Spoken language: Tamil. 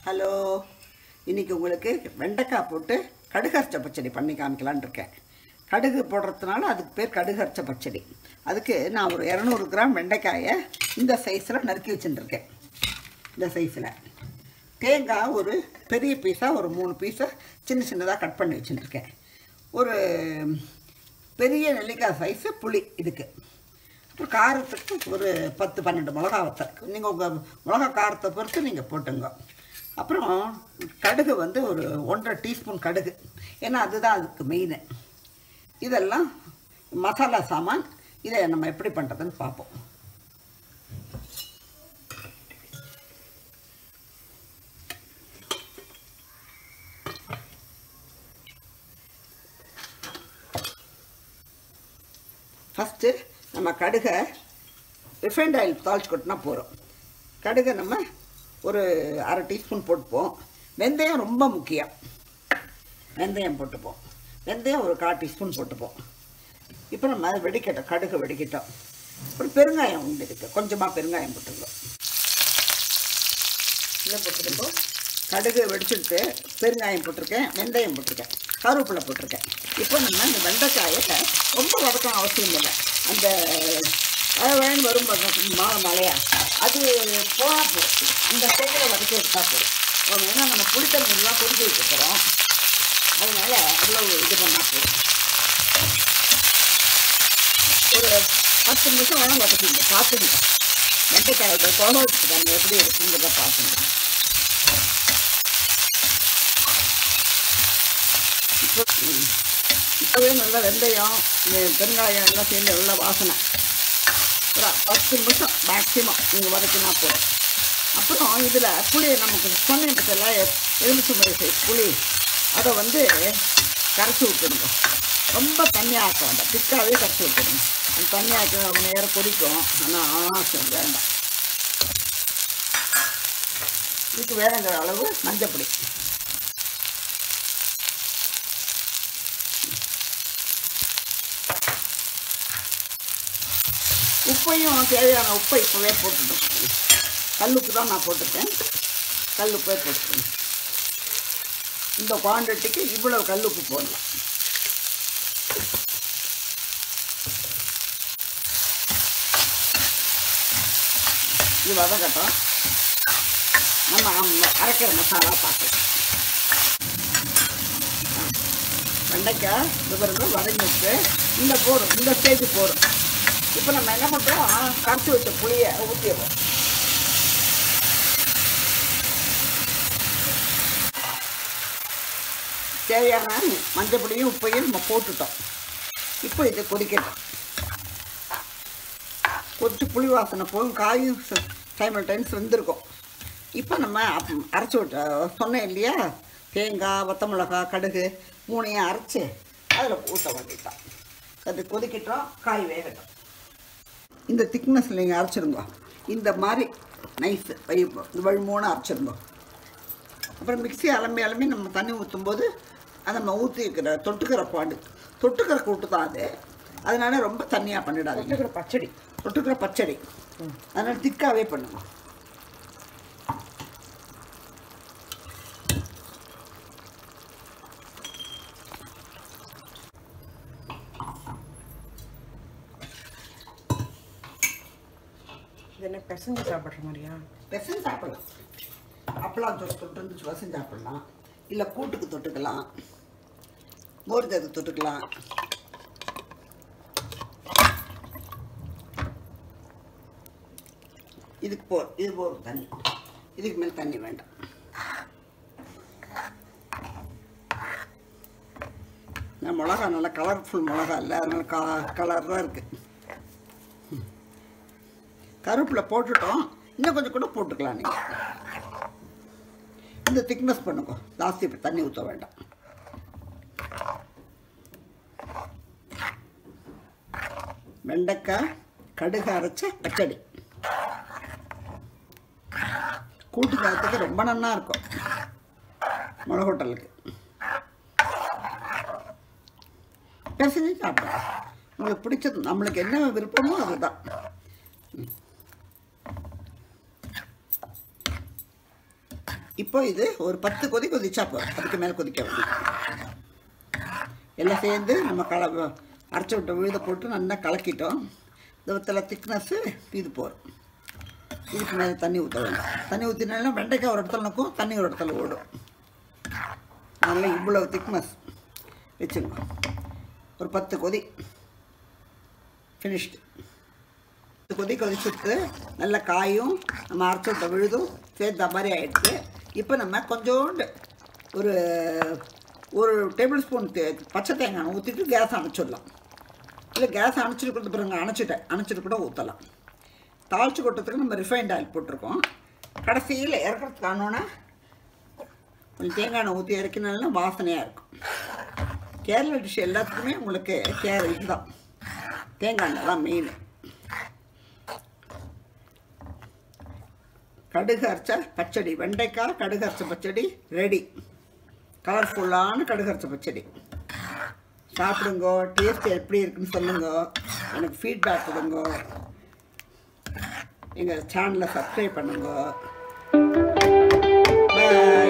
ஹலோ, இன்றைக்கி உங்களுக்கு வெண்டைக்காய் போட்டு கடுகரைச்ச பச்சடி பண்ணி காமிக்கலான்னு இருக்கேன். கடுகு போடுறதுனால அதுக்கு பேர் கடுகரைச்ச பச்சடி. அதுக்கு நான் ஒரு 200 கிராம் வெண்டைக்காயை இந்த சைஸில் நறுக்கி வச்சுட்டுருக்கேன். இந்த சைஸில் தேங்காய் ஒரு பெரிய பீஸாக ஒரு 3 பீஸை சின்ன சின்னதாக கட் பண்ணி வச்சுட்டுருக்கேன். ஒரு பெரிய நெல்லிக்காய் சைஸு புளி இதுக்கு. அப்புறம் காரத்துக்கு ஒரு 10-12 மிளகா வத்தல். நீங்கள் உங்கள் மிளகா காரத்தை பொறுத்து நீங்கள் போட்டுங்க. அப்புறம் கடுகு வந்து ஒரு 1.5 டீஸ்பூன் கடுகு, ஏன்னா அதுதான் அதுக்கு மெயின். இதெல்லாம் மசாலா சாமான். இதை நம்ம எப்படி பண்ணுறதுன்னு பார்ப்போம். ஃபஸ்ட்டு நம்ம கடுகை ரிஃபைண்ட் ஆயில் தாளிச்சு கொட்டினா போகிறோம். கடுகை நம்ம ஒரு 1/2 டீஸ்பூன் போட்டுப்போம். வெந்தயம் ரொம்ப முக்கியம். வெந்தயம் போட்டுப்போம். வெந்தயம் ஒரு 1/4 டீஸ்பூன் போட்டுப்போம். இப்போ நம்ம அதை வெடிக்கட்டும். கடுகு வெடிக்கட்டும். அப்புறம் பெருங்காயம் உண்டு இருக்குது, கொஞ்சமாக பெருங்காயம் போட்டுருக்கோம். இதை போட்டுருக்கோம். கடுகு வெடிச்சுட்டு பெருங்காயம் போட்டிருக்கேன், வெந்தயம் போட்டிருக்கேன், கருவேப்பிலை போட்டிருக்கேன். இப்போ நம்ம இந்த வெண்டைக்காயை ரொம்ப வதக்கம் அவசியம் இல்லை. அந்த வேணும் வரும் மழையா அது போனால் போதும். அந்த தேங்காய் வதக்கி எடுத்தால் போதும். ஏன்னா நம்ம புளித்தண்ணீர்லாம் கொதிக்க வைக்க போகிறோம். அதனால் அவ்வளோ இது பண்ணால் போதும். ஒரு 10 நிமிஷம் வேணால் வதக்கிங்க. பார்த்துங்க வெண்டைக்காயோட குழம்பு வச்சுக்காங்க எப்படி இருக்குங்கிறத பார்த்துங்க. இப்போவே நல்லா வெந்தயம் பெருங்காயம் எல்லாம் சேர்ந்து நல்லா வாசனை. ஒரு 10 நிமிஷம் மேக்ஸிமம் நீங்கள் வதக்கினா போதும். அப்புறம் இதில் புளியை நமக்கு சொன்னதுக்கெல்லாம் எலுமிச்சம்பழ சைஸ் புளி அதை வந்து கரைச்சி விட்டுடுங்க. ரொம்ப தண்ணியாக ஆக்க வேண்டாம், திக்காகவே கரைச்சி விட்டுடுங்க. தண்ணியாக்க ரொம்ப நேரம் கொதிக்கும். ஆனால் வேண்டாம். இதுக்கு வேணுங்கிற அளவு மஞ்சப்பொடி, உப்பையும் தேவையான உப்பை இப்போவே போட்டுட்டோம். கல்லுப்பு தான் நான் போட்டுட்டேன். கல்லுப்பே போட்டுட்டேன். இந்த குவான்டிட்டிக்கு இவ்வளவு கல்லுப்பு போடலாம். இது வதங்கட்டும். நம்ம அரைக்கிற மசாலா பார்க்கலாம். வெண்டைக்காய் விவரம் வதங்கிட்டு இந்த போடும், இந்த ஸ்டேஜ் போடும். இப்போ நம்ம என்ன பண்ணுறோம், கரைச்சி வச்ச புளியை ஊற்றிடுறோம். தேவையான மஞ்சப்பொடியும் உப்பையும் நம்ம போட்டுட்டோம். இப்போ இதை கொதிக்கட்டும். கொதிச்சு புளி வாசனை போகும், காயும் சைமல்டைன்ஸ் வெந்திருக்கும். இப்போ நம்ம அரைச்சி விட்ட சொன்னேன் இல்லையா, தேங்காய், வத்த மிளகா, கடுகு 3ஐயும் அரைச்சி அதில் ஊற்ற வேண்டிட்டான். அது கொதிக்கட்டும், காய் வேகட்டும். இந்த திக்னஸில் நீங்கள் அரைச்சிருங்க. இந்த மாதிரி நைஸு வழுமோன்னு அரைச்சிருங்க. அப்புறம் மிக்ஸி அலம்பி நம்ம தண்ணி ஊற்றும்போது அதை நம்ம ஊற்றி வைக்கிற தொட்டுக்கிற கூட்டு தான் அது. அதனால ரொம்ப தண்ணியாக பண்ணிடாது. தொட்டுக்கிற பச்சடி அதனால் திக்காகவே பண்ணுங்க. என்ன பெசஞ்சு சாப்பிட்ற மாதிரியா? பெசஞ்சு சாப்பிடலாம். அப்பளம் தொட்டு பெசஞ்சு சாப்பிடலாம். இல்லை கூட்டுக்கு தொட்டுக்கலாம், மோர் ஜாக்கு தொட்டுக்கலாம். இது போதும் தண்ணி. இதுக்கு மேலே தண்ணி வேண்டாம். நான் மிளகா நல்லா கலர்ஃபுல் மிளகா இல்லை, அதனால கலராக இருக்குது. கருவேப்பிலை போட்டுட்டோம். இன்னும் கொஞ்சம் கூட போட்டுக்கலாம். நீங்கள் இந்த திக்னஸ் பண்ணுங்க. ஜாஸ்தி தண்ணி ஊற்ற வேண்டாம். வெண்டைக்காய் கடுகு அரைச்ச பச்சடி கூட்டு காலத்துக்கு ரொம்ப நல்லா இருக்கும். மலை ஹோட்டலுக்கு பெசஞ்சு சாப்பிடுங்க. உங்களுக்கு பிடிச்சது, நம்மளுக்கு என்ன விருப்பமோ அதுதான். இப்போ இது ஒரு 10 கொதி கொதிச்சா போதும், அதுக்கு மேலே கொதிக்க வேண்டாம். எல்லாம் சேர்ந்து நம்ம அரைச்சி விட்ட விழுத போட்டு நல்லா கலக்கிட்டோம். இந்த திக்னஸ்ஸு இது போதும். இதுக்கு மேலே தண்ணி ஊற்ற வேண்டாம். தண்ணி ஊற்றினாலும் வெண்டைக்காய் ஒரு இடத்துல நிற்கும், தண்ணி ஒரு இடத்துல ஓடும். அதனால் இவ்வளவு திக்னஸ் வச்சுங்க. ஒரு 10 கொதி ஃபினிஷ்டு. 10 கொதி கொதிச்சுட்டு நல்ல காயும் நம்ம அரைச்சி விட்ட விழுதும் சேர்த்த மாதிரி ஆகிடுச்சு. இப்போ நம்ம கொஞ்சோண்டு ஒரு டேபிள் ஸ்பூன் பச்சை தேங்காய் ஊற்றிட்டு கேஸ் அணைச்சிடலாம். இல்லை கேஸ் அணைச்சிட்டு கொடுத்த பிறகு அணைச்சிட்டு கூட ஊற்றலாம். தாளித்து கொட்டுறதுக்கு நம்ம ரிஃபைண்ட் ஆயில் போட்டிருக்கோம். கடைசியில் இறக்கிறதுக்கு ஆனோன்னா கொஞ்சம் தேங்காய் எண்ணெய் ஊற்றி இறக்கினாலும் வாசனையாக இருக்கும். கேரளா டிஷ் எல்லாத்துக்குமே உங்களுக்கு இதுதான் தேங்காய் எண்ணெய் தான் மெயின். கடுகு அரைச்ச பச்சடி, வெண்டைக்காய் கடுகு அரைச்ச பச்சடி ரெடி. கலர்ஃபுல்லான கடுகு அரைச்ச பச்சடி. சாப்பிடுங்க, டேஸ்ட் எப்படி இருக்குன்னு சொல்லுங்க, எனக்கு ஃபீட்பேக் கொடுங்க, எங்கள் சேனலை சப்ஸ்கிரைப் பண்ணுங்க. பாய்.